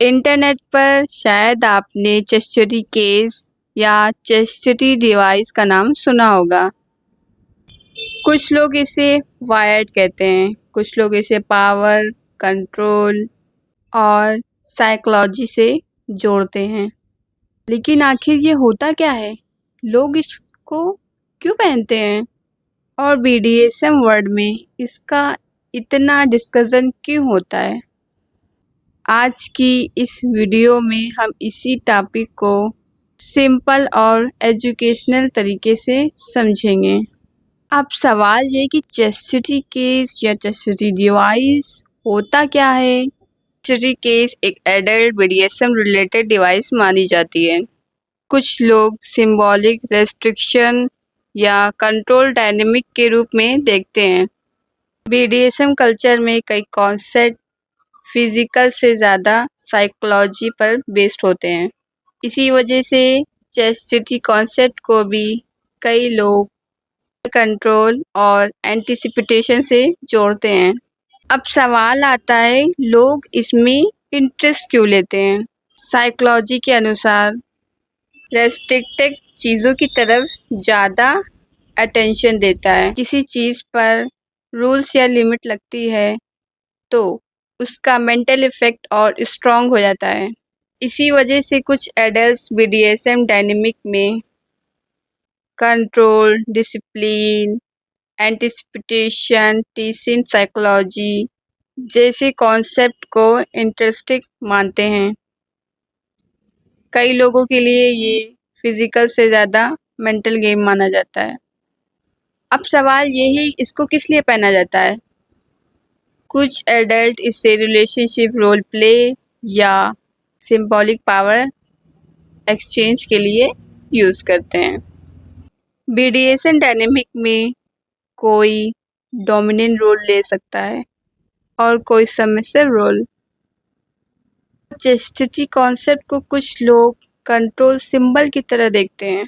Internet पर शायद आपने चेस्टडी केस या चेस्टडी डिवाइस का नाम सुना होगा। कुछ लोग इसे वायर्ड कहते हैं, कुछ लोग इसे पावर, कंट्रोल और साइकोलॉजी से जोड़ते हैं। लेकिन आखिर ये होता क्या है? लोग इसको क्यों पहनते हैं? और बीडीएसएम वर्ड में इसका इतना डिस्कशन क्यों होता है? आज की इस वीडियो में हम इसी टॉपिक को सिंपल और एजुकेशनल तरीके से समझेंगे। अब सवाल ये कि चेस्टिटी केस या चेस्टिटी डिवाइस होता क्या है? चेस्टिटी केस एक एडल्ट बीडीएसएम रिलेटेड डिवाइस मानी जाती है। कुछ लोग सिंबॉलिक रेस्ट्रिक्शन या कंट्रोल डायनेमिक के रूप में देखते हैं। बीडीएसएम कल्चर में कई कॉन्सेप्ट फिजिकल से ज़्यादा साइकोलॉजी पर बेस्ड होते हैं। इसी वजह से चेस्टिटी कॉन्सेप्ट को भी कई लोग कंट्रोल और एंटिसिपेशन से जोड़ते हैं। अब सवाल आता है, लोग इसमें इंटरेस्ट क्यों लेते हैं? साइकोलॉजी के अनुसार रेस्ट्रिक्टेड चीज़ों की तरफ ज़्यादा अटेंशन देता है। किसी चीज़ पर रूल्स या लिमिट लगती है तो उसका मेंटल इफेक्ट और स्ट्रॉन्ग हो जाता है। इसी वजह से कुछ एडल्ट्स बीडीएसएम डायनेमिक में control, discipline, anticipation, teaching psychology जैसे कॉन्सेप्ट को इंटरेस्टिंग मानते हैं। कई लोगों के लिए ये फिजिकल से ज़्यादा मेंटल गेम माना जाता है। अब सवाल ये है, इसको किस लिए पहना जाता है? कुछ एडल्ट इससे रिलेशनशिप, रोल प्ले या सिंबॉलिक पावर एक्सचेंज के लिए यूज़ करते हैं। बीडीएसएम डायनेमिक में कोई डोमिनेंट रोल ले सकता है और कोई सबमिसिव रोल। चेस्टिटी कॉन्सेप्ट को कुछ लोग कंट्रोल सिंबल की तरह देखते हैं।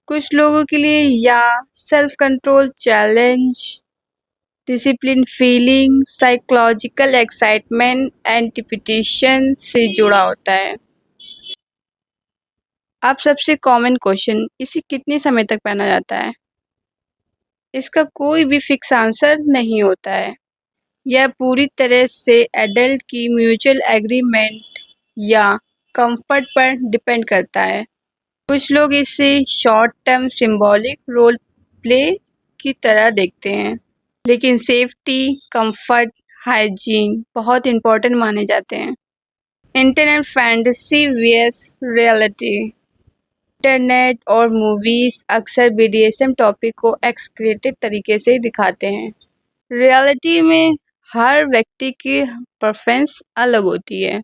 कुछ लोगों के लिए या self control challenge, discipline feeling, psychological excitement, anticipation से जुड़ा होता है। अब सबसे कॉमन क्वेश्चन, इसे कितने समय तक पहना जाता है? इसका कोई भी फिक्स आंसर नहीं होता है। यह पूरी तरह से एडल्ट की म्यूचुअल एग्रीमेंट या कंफर्ट पर डिपेंड करता है। कुछ लोग इसे short term symbolic role play की तरह देखते हैं, लेकिन सेफ्टी, कंफर्ट, हाइजीन बहुत इम्पोर्टेंट माने जाते हैं। Internet fantasy vs reality. Internet और मूवीज़ अक्सर बीडीएसएम टॉपिक को एक्सक्रेटेड तरीके से दिखाते हैं। रियलिटी में हर व्यक्ति की प्रेफरेंस अलग होती है।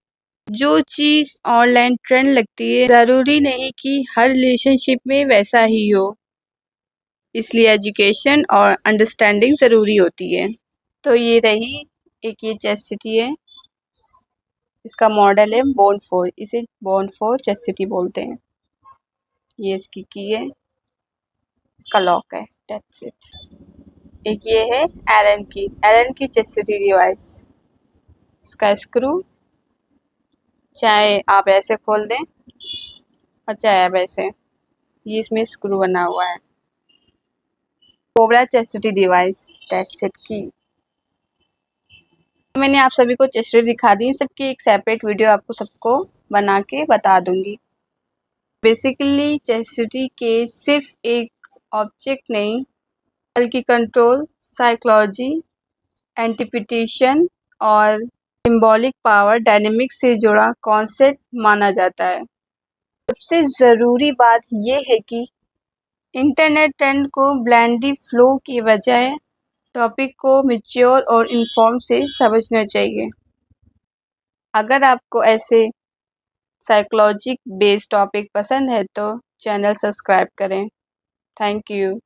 जो चीज़ ऑनलाइन ट्रेंड लगती है ज़रूरी नहीं कि हर रिलेशनशिप में वैसा ही हो, इसलिए एजुकेशन और अंडरस्टैंडिंग ज़रूरी होती है। तो ये रही एक, ये चेस्टिटी है, इसका मॉडल है बोन 4, इसे बोन 4 चेस्टिटी बोलते हैं। ये इसकी की है, इसका लॉक है, दैट्स इट। एक ये है एलन की चेस्टिटी डिवाइस, इसका स्क्रू चाहे आप ऐसे खोल दें और चाहे आप ऐसे, ये इसमें स्क्रू बना हुआ है। Cobra chastity device, that's it की। मैंने आप सभी को चेस्टिटी दिखा दी, सबकी एक सेपरेट वीडियो आपको सबको बना के बता दूंगी। बेसिकली चेस्टिटी के सिर्फ एक ऑब्जेक्ट नहीं, बल्कि कंट्रोल, साइकोलॉजी, एंटिसिपेशन और सिंबॉलिक पावर डायनेमिक्स से जुड़ा कॉन्सेप्ट माना जाता है। सबसे ज़रूरी बात यह है कि इंटरनेट ट्रेंड को ब्लेंडी फ्लो की बजाय टॉपिक को मैच्योर और इन्फॉर्म से समझना चाहिए। अगर आपको ऐसे साइकोलॉजी बेस्ड टॉपिक पसंद है तो चैनल सब्सक्राइब करें। Thank you.